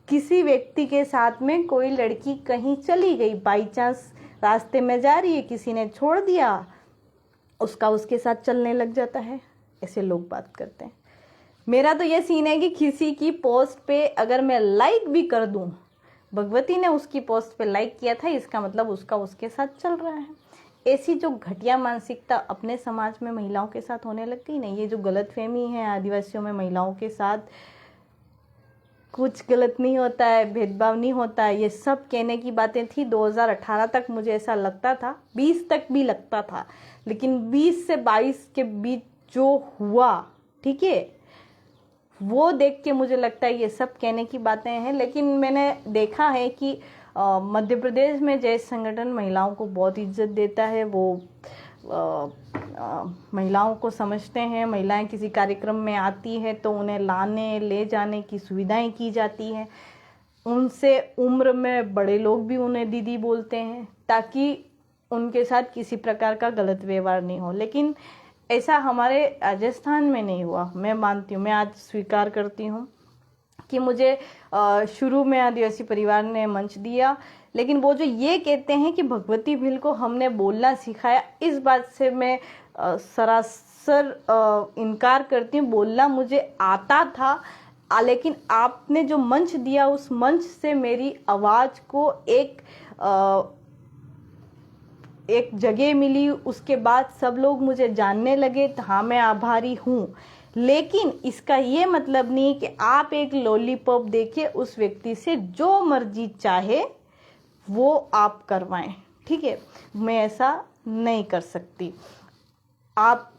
किसी व्यक्ति के साथ में कोई लड़की कहीं चली गई, बाई चांस रास्ते में जा रही है, किसी ने छोड़ दिया, उसका उसके साथ चलने लग जाता है। ऐसे लोग बात करते हैं। मेरा तो ये सीन है कि किसी की पोस्ट पे अगर मैं लाइक भी कर दूं, भगवती ने उसकी पोस्ट पे लाइक किया था, इसका मतलब उसका उसके साथ चल रहा है। ऐसी जो घटिया मानसिकता अपने समाज में महिलाओं के साथ होने लग गई नहीं, ये जो गलतफहमी है आदिवासियों में महिलाओं के साथ कुछ गलत नहीं होता है, भेदभाव नहीं होता है, ये सब कहने की बातें थी 2018 तक। मुझे ऐसा लगता था, 20 तक भी लगता था, लेकिन 20 से 22 के बीच जो हुआ, ठीक है, वो देख के मुझे लगता है ये सब कहने की बातें हैं। लेकिन मैंने देखा है कि मध्य प्रदेश में जैसे संगठन महिलाओं को बहुत इज्जत देता है। वो महिलाओं को समझते हैं। महिलाएं किसी कार्यक्रम में आती है तो उन्हें लाने ले जाने की सुविधाएं की जाती हैं। उनसे उम्र में बड़े लोग भी उन्हें दीदी बोलते हैं ताकि उनके साथ किसी प्रकार का गलत व्यवहार नहीं हो। लेकिन ऐसा हमारे राजस्थान में नहीं हुआ। मैं मानती हूँ, मैं आज स्वीकार करती हूँ कि मुझे शुरू में आदिवासी परिवार ने मंच दिया, लेकिन वो जो ये कहते हैं कि भगवती भिल को हमने बोलना सिखाया, इस बात से मैं सरासर इनकार करती हूँ। बोलना मुझे आता था, लेकिन आपने जो मंच दिया उस मंच से मेरी आवाज़ को एक जगह मिली। उसके बाद सब लोग मुझे जानने लगे, तो हाँ, मैं आभारी हूँ। लेकिन इसका ये मतलब नहीं कि आप एक लॉलीपॉप देके उस व्यक्ति से जो मर्जी चाहे वो आप करवाएं, ठीक है। मैं ऐसा नहीं कर सकती। आप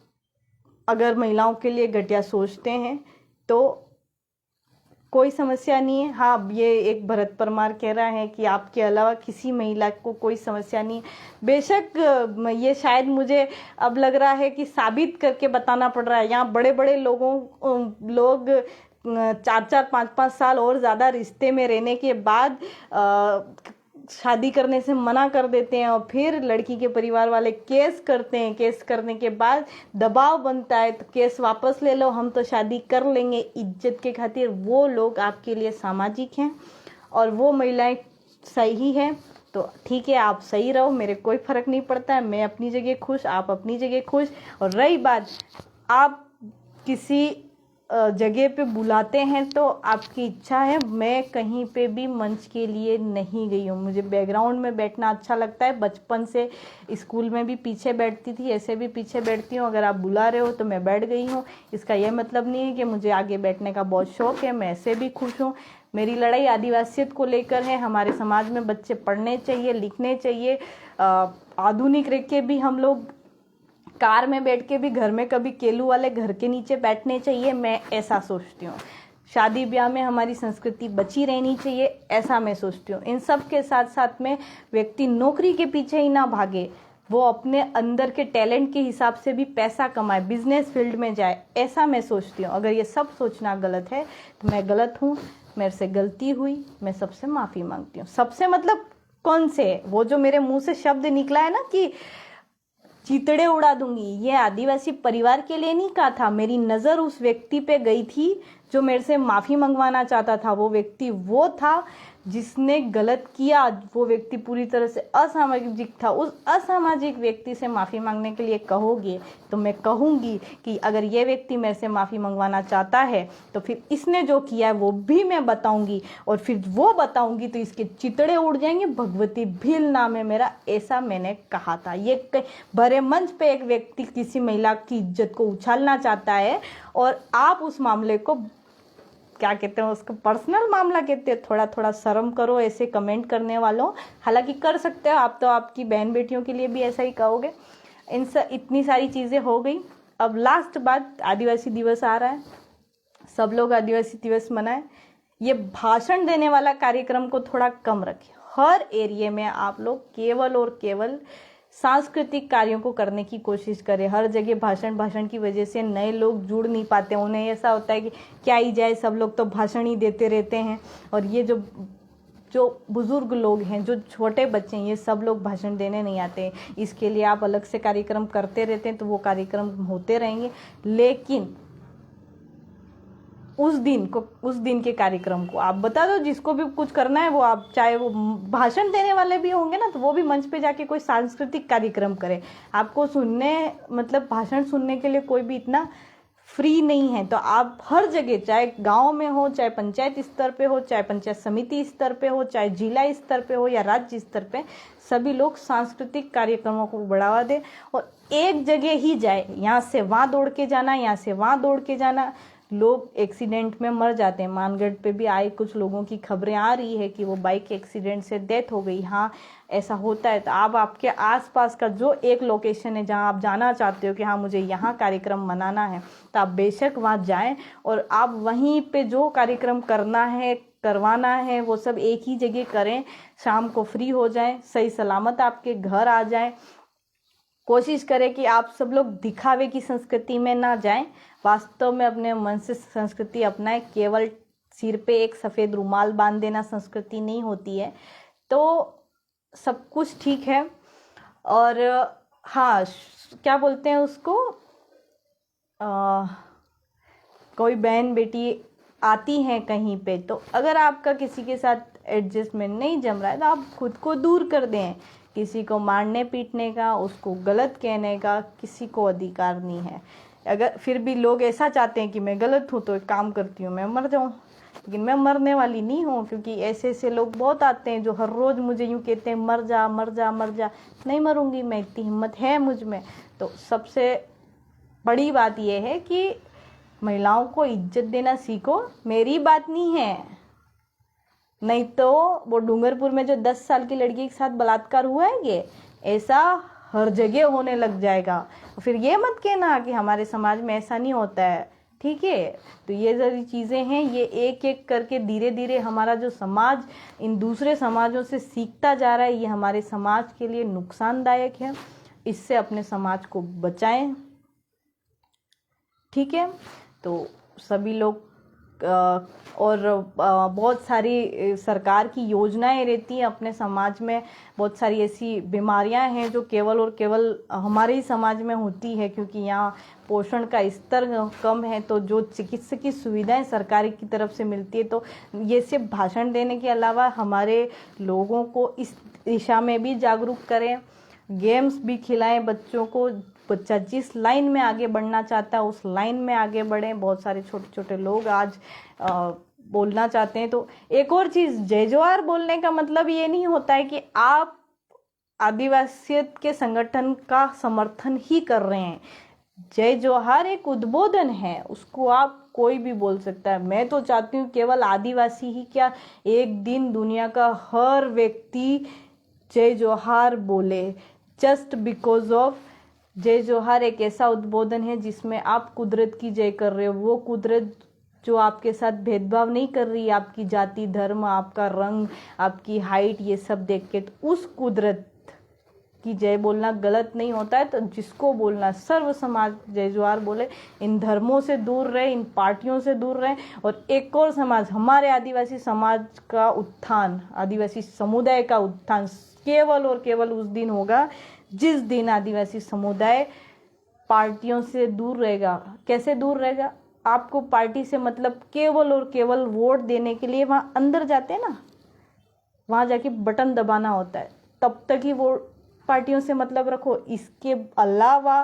अगर महिलाओं के लिए घटिया सोचते हैं तो कोई समस्या नहीं है। हाँ, ये एक भरत परमार कह रहा है कि आपके अलावा किसी महिला को कोई समस्या नहीं है। बेशक ये शायद मुझे अब लग रहा है कि साबित करके बताना पड़ रहा है। यहाँ बड़े बड़े लोग 4-4, 5-5 साल और ज़्यादा रिश्ते में रहने के बाद शादी करने से मना कर देते हैं और फिर लड़की के परिवार वाले केस करते हैं। केस करने के बाद दबाव बनता है तो केस वापस ले लो, हम तो शादी कर लेंगे इज्जत के खातिर। वो लोग आपके लिए सामाजिक हैं और वो महिलाएं सही हैं तो ठीक है, आप सही रहो, मेरे कोई फ़र्क नहीं पड़ता है। मैं अपनी जगह खुश, आप अपनी जगह खुश। और रही बात, आप किसी जगह पे बुलाते हैं तो आपकी इच्छा है। मैं कहीं पे भी मंच के लिए नहीं गई हूँ। मुझे बैकग्राउंड में बैठना अच्छा लगता है। बचपन से स्कूल में भी पीछे बैठती थी, ऐसे भी पीछे बैठती हूँ। अगर आप बुला रहे हो तो मैं बैठ गई हूँ। इसका यह मतलब नहीं है कि मुझे आगे बैठने का बहुत शौक है। मैं ऐसे भी खुश हूँ। मेरी लड़ाई आदिवासियत को लेकर है। हमारे समाज में बच्चे पढ़ने चाहिए, लिखने चाहिए। आधुनिक रह के भी हम लोग कार में बैठ के भी घर में कभी केलू वाले घर के नीचे बैठने चाहिए, मैं ऐसा सोचती हूँ। शादी ब्याह में हमारी संस्कृति बची रहनी चाहिए, ऐसा मैं सोचती हूँ। इन सब के साथ साथ में व्यक्ति नौकरी के पीछे ही ना भागे, वो अपने अंदर के टैलेंट के हिसाब से भी पैसा कमाए, बिजनेस फील्ड में जाए, ऐसा मैं सोचती हूँ। अगर ये सब सोचना गलत है तो मैं गलत हूँ, मेरे से गलती हुई, मैं सबसे माफ़ी मांगती हूँ। सबसे मतलब कौन से, वो जो मेरे मुँह से शब्द निकला है ना कि चितड़े उड़ा दूंगी, ये आदिवासी परिवार के लिए नहीं कहा था। मेरी नज़र उस व्यक्ति पे गई थी जो मेरे से माफ़ी मंगवाना चाहता था। वो व्यक्ति वो था जिसने गलत किया। वो व्यक्ति पूरी तरह से असामाजिक था। उस असामाजिक व्यक्ति से माफ़ी मांगने के लिए कहोगे तो मैं कहूँगी कि अगर ये व्यक्ति मेरे से माफ़ी मंगवाना चाहता है तो फिर इसने जो किया है वो भी मैं बताऊँगी, और फिर वो बताऊँगी तो इसके चितड़े उड़ जाएंगे। भगवती भिल नाम है मेरा, ऐसा मैंने कहा था। ये भरे मंच पे एक व्यक्ति किसी महिला की इज्जत को उछालना चाहता है और आप उस मामले को क्या कहते हैं, उसको पर्सनल मामला कहते हैं। थोड़ा थोड़ा शर्म करो ऐसे कमेंट करने वालों। हालांकि कर सकते हो आप, तो आपकी बहन बेटियों के लिए भी ऐसा ही कहोगे। इतनी सारी चीज़ें हो गई। अब लास्ट बात, आदिवासी दिवस आ रहा है, सब लोग आदिवासी दिवस मनाएं। ये भाषण देने वाला कार्यक्रम को थोड़ा कम रखें। हर एरिया में आप लोग केवल और केवल सांस्कृतिक कार्यों को करने की कोशिश करें। हर जगह भाषण की वजह से नए लोग जुड़ नहीं पाते, उन्हें ऐसा होता है कि क्या ही जाए, सब लोग तो भाषण ही देते रहते हैं। और ये जो बुजुर्ग लोग हैं, जो छोटे बच्चे हैं, ये सब लोग भाषण देने नहीं आते। इसके लिए आप अलग से कार्यक्रम करते रहते हैं, तो वो कार्यक्रम होते रहेंगे। लेकिन उस दिन के कार्यक्रम को आप बता दो, जिसको भी कुछ करना है वो आप, चाहे वो भाषण देने वाले भी होंगे ना, तो वो भी मंच पे जाके कोई सांस्कृतिक कार्यक्रम करे। आपको सुनने, मतलब भाषण सुनने के लिए कोई भी इतना फ्री नहीं है। तो आप हर जगह, चाहे गांव में हो, चाहे पंचायत स्तर पे हो, चाहे पंचायत समिति स्तर पे हो, चाहे जिला स्तर पे हो या राज्य स्तर पे, सभी लोग सांस्कृतिक कार्यक्रमों को बढ़ावा दें और एक जगह ही जाए। यहाँ से वहाँ दौड़ के जाना, यहाँ से वहाँ दौड़ के जाना, लोग एक्सीडेंट में मर जाते हैं। मानगढ़ पे भी आए कुछ लोगों की खबरें आ रही है कि वो बाइक एक्सीडेंट से डेथ हो गई। हाँ, ऐसा होता है। तो आप आपके आसपास का जो एक लोकेशन है जहाँ आप जाना चाहते हो कि हाँ मुझे यहाँ कार्यक्रम मनाना है, तो आप बेशक वहाँ जाएं और आप वहीं पे जो कार्यक्रम करना है, करवाना है, वो सब एक ही जगह करें। शाम को फ्री हो जाएं, सही सलामत आपके घर आ जाएं। कोशिश करें कि आप सब लोग दिखावे की संस्कृति में ना जाएं, वास्तव में अपने मन से संस्कृति अपनाएं। केवल सिर पे एक सफ़ेद रुमाल बांध देना संस्कृति नहीं होती है। तो सब कुछ ठीक है। और हाँ, क्या बोलते हैं उसको, कोई बहन बेटी आती हैं कहीं पे, तो अगर आपका किसी के साथ एडजस्टमेंट नहीं जम रहा है तो आप खुद को दूर कर दें। किसी को मारने पीटने का, उसको गलत कहने का किसी को अधिकार नहीं है। अगर फिर भी लोग ऐसा चाहते हैं कि मैं गलत हूँ, तो एक काम करती हूँ, मैं मर जाऊँ। लेकिन मैं मरने वाली नहीं हूँ, क्योंकि ऐसे ऐसे लोग बहुत आते हैं जो हर रोज़ मुझे यूँ कहते हैं मर जा मर जा मर जा। नहीं मरूंगी मैं, इतनी हिम्मत है मुझ में। तो सबसे बड़ी बात यह है कि महिलाओं को इज्जत देना सीखो। मेरी बात नहीं है, नहीं तो वो डूंगरपुर में जो 10 साल की लड़की के साथ बलात्कार हुआ है, ये ऐसा हर जगह होने लग जाएगा। फिर ये मत कहना कि हमारे समाज में ऐसा नहीं होता है, ठीक है। तो ये सारी चीज़ें हैं, ये एक एक करके धीरे धीरे हमारा जो समाज इन दूसरे समाजों से सीखता जा रहा है, ये हमारे समाज के लिए नुकसानदायक है। इससे अपने समाज को बचाएं, ठीक है। तो सभी लोग और बहुत सारी सरकार की योजनाएं रहती हैं अपने समाज में। बहुत सारी ऐसी बीमारियां हैं जो केवल और केवल हमारे ही समाज में होती है, क्योंकि यहाँ पोषण का स्तर कम है। तो जो चिकित्सकीय सुविधाएं सरकार की तरफ से मिलती है, तो ये सिर्फ भाषण देने के अलावा हमारे लोगों को इस दिशा में भी जागरूक करें। गेम्स भी खिलाएं बच्चों को। बच्चा जिस लाइन में आगे बढ़ना चाहता है उस लाइन में आगे बढ़ें। बहुत सारे छोटे छोटे लोग आज बोलना चाहते हैं। तो एक और चीज़, जय जोहार बोलने का मतलब ये नहीं होता है कि आप आदिवासियत के संगठन का समर्थन ही कर रहे हैं। जय जोहार एक उद्बोधन है, उसको आप कोई भी बोल सकता है। मैं तो चाहती हूँ केवल आदिवासी ही क्या, एक दिन दुनिया का हर व्यक्ति जय जोहार बोले, जस्ट बिकॉज ऑफ जय जोहार एक ऐसा उद्बोधन है जिसमें आप कुदरत की जय कर रहे हो। वो कुदरत जो आपके साथ भेदभाव नहीं कर रही, आपकी जाति, धर्म, आपका रंग, आपकी हाइट, ये सब देख के, तो उस कुदरत की जय बोलना गलत नहीं होता है। तो जिसको बोलना, सर्व समाज जय जोहार बोले। इन धर्मों से दूर रहे, इन पार्टियों से दूर रहे। और एक और समाज, हमारे आदिवासी समाज का उत्थान, आदिवासी समुदाय का उत्थान केवल और केवल उस दिन होगा जिस दिन आदिवासी समुदाय पार्टियों से दूर रहेगा। कैसे दूर रहेगा? आपको पार्टी से मतलब केवल और केवल वोट देने के लिए वहाँ अंदर जाते हैं ना, वहाँ जाके बटन दबाना होता है, तब तक ही वो पार्टियों से मतलब रखो। इसके अलावा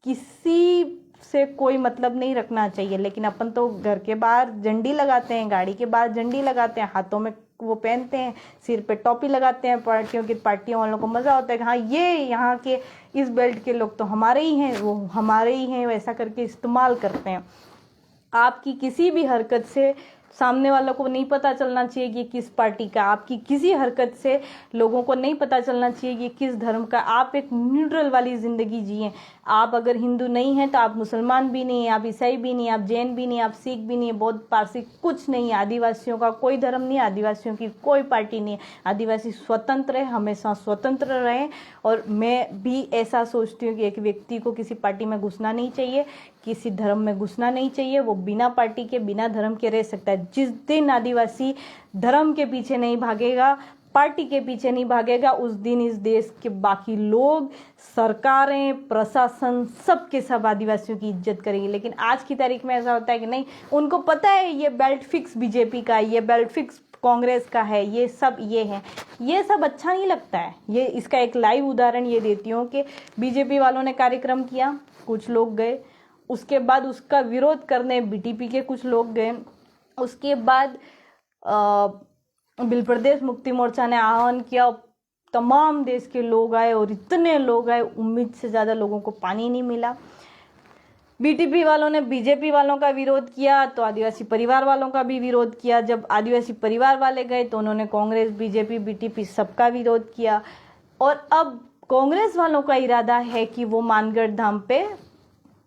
किसी से कोई मतलब नहीं रखना चाहिए। लेकिन अपन तो घर के बाहर झंडी लगाते हैं, गाड़ी के बाहर झंडी लगाते हैं, हाथों में वो पहनते हैं, सिर पे टोपी लगाते हैं। पार्टियों वालों को मज़ा होता है कि हाँ ये यहाँ के इस बेल्ट के लोग तो हमारे ही हैं, वो हमारे ही हैं, वैसा करके इस्तेमाल करते हैं। आपकी किसी भी हरकत से सामने वालों को नहीं पता चलना चाहिए कि ये किस पार्टी का, आपकी किसी हरकत से लोगों को नहीं पता चलना चाहिए कि ये किस धर्म का। आप एक न्यूट्रल वाली ज़िंदगी जिए। आप अगर हिंदू नहीं हैं तो आप मुसलमान भी नहीं हैं, आप ईसाई भी नहीं, आप जैन भी नहीं, आप सिख भी नहीं, बौद्ध पारसी कुछ नहीं है। आदिवासियों का कोई धर्म नहीं है, आदिवासियों की कोई पार्टी नहीं है। आदिवासी स्वतंत्र है, हमेशा स्वतंत्र रहे। और मैं भी ऐसा सोचती हूँ कि एक व्यक्ति को किसी पार्टी में घुसना नहीं चाहिए, किसी धर्म में घुसना नहीं चाहिए। वो बिना पार्टी के, बिना धर्म के रह सकता है। जिस दिन आदिवासी धर्म के पीछे नहीं भागेगा, पार्टी के पीछे नहीं भागेगा, उस दिन इस देश के बाकी लोग, सरकारें, प्रशासन, सब के सब आदिवासियों की इज्जत करेंगे। लेकिन आज की तारीख में ऐसा होता है कि नहीं, उनको पता है ये बेल्ट फिक्स बीजेपी का, ये बेल्ट फिक्स कांग्रेस का है, ये सब ये है। ये सब अच्छा नहीं लगता है। ये इसका एक लाइव उदाहरण ये देती हूँ कि बीजेपी वालों ने कार्यक्रम किया, कुछ लोग गए, उसके बाद उसका विरोध करने बीटीपी के कुछ लोग गए, उसके बाद बिल प्रदेश मुक्ति मोर्चा ने आह्वान किया, तमाम देश के लोग आए और इतने लोग आए, उम्मीद से ज़्यादा लोगों को पानी नहीं मिला। बीटीपी वालों ने बीजेपी वालों का विरोध किया तो आदिवासी परिवार वालों का भी विरोध किया। जब आदिवासी परिवार वाले गए तो उन्होंने कांग्रेस, बीजेपी, बीटीपी सबका विरोध किया। और अब कांग्रेस वालों का इरादा है कि वो मानगढ़ धाम पे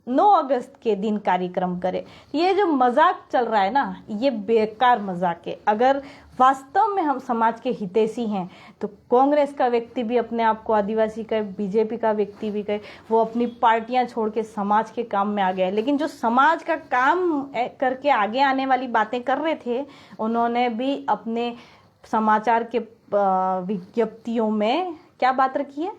9 अगस्त के दिन कार्यक्रम करे। ये जो मजाक चल रहा है ना, ये बेकार मजाक है। अगर वास्तव में हम समाज के हितैषी हैं तो कांग्रेस का व्यक्ति भी अपने आप को आदिवासी कहे, बीजेपी का व्यक्ति भी कहे, वो अपनी पार्टियां छोड़ के समाज के काम में आ गया है। लेकिन जो समाज का काम करके आगे आने वाली बातें कर रहे थे, उन्होंने भी अपने समाचार के विज्ञप्तियों में क्या बात रखी है,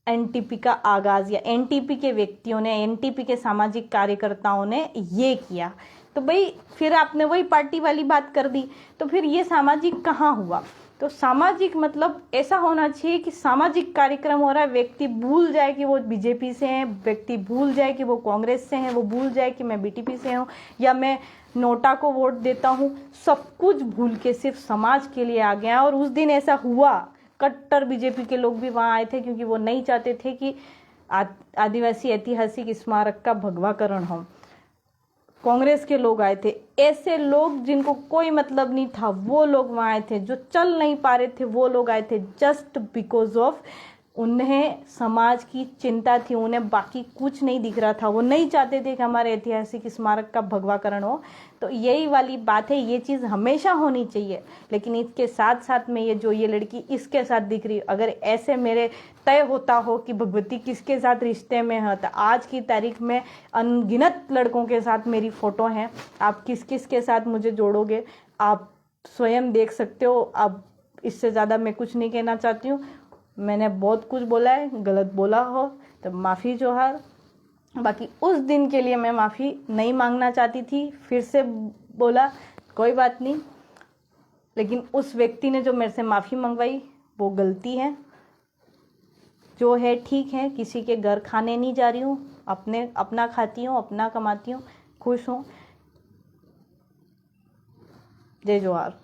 एनटीपी का आगाज, या एनटीपी के व्यक्तियों ने, एनटीपी के सामाजिक कार्यकर्ताओं ने ये किया। तो भाई फिर आपने वही पार्टी वाली बात कर दी, तो फिर ये सामाजिक कहाँ हुआ? तो सामाजिक मतलब ऐसा होना चाहिए कि सामाजिक कार्यक्रम हो रहा है, व्यक्ति भूल जाए कि वो बीजेपी से हैं, व्यक्ति भूल जाए कि वो कांग्रेस से हैं, वो भूल जाए कि मैं बीटीपी से हूँ या मैं नोटा को वोट देता हूँ। सब कुछ भूल के सिर्फ समाज के लिए आ गया। और उस दिन ऐसा हुआ, कट्टर बीजेपी के लोग भी वहाँ आए थे क्योंकि वो नहीं चाहते थे कि आदिवासी ऐतिहासिक स्मारक का भगवाकरण हो। कांग्रेस के लोग आए थे, ऐसे लोग जिनको कोई मतलब नहीं था वो लोग वहाँ आए थे, जो चल नहीं पा रहे थे वो लोग आए थे, जस्ट बिकॉज ऑफ उन्हें समाज की चिंता थी, उन्हें बाकी कुछ नहीं दिख रहा था। वो नहीं चाहते थे कि हमारे ऐतिहासिक स्मारक का भगवाकरण हो। तो यही वाली बात है, ये चीज़ हमेशा होनी चाहिए। लेकिन इसके साथ साथ में ये जो ये लड़की इसके साथ दिख रही, अगर ऐसे मेरे तय होता हो कि भगवती किसके साथ रिश्ते में है, तो आज की तारीख में अनगिनत लड़कों के साथ मेरी फ़ोटो हैं। आप किस किस के साथ मुझे जोड़ोगे आप स्वयं देख सकते हो। अब इससे ज़्यादा मैं कुछ नहीं कहना चाहती हूँ। मैंने बहुत कुछ बोला है, गलत बोला हो तो माफ़ी जोहार। बाकी उस दिन के लिए मैं माफ़ी नहीं मांगना चाहती थी, फिर से बोला कोई बात नहीं। लेकिन उस व्यक्ति ने जो मेरे से माफ़ी मंगवाई वो गलती है, जो है ठीक है। किसी के घर खाने नहीं जा रही हूँ, अपना खाती हूँ, अपना कमाती हूँ, खुश हूँ। जय जोहार।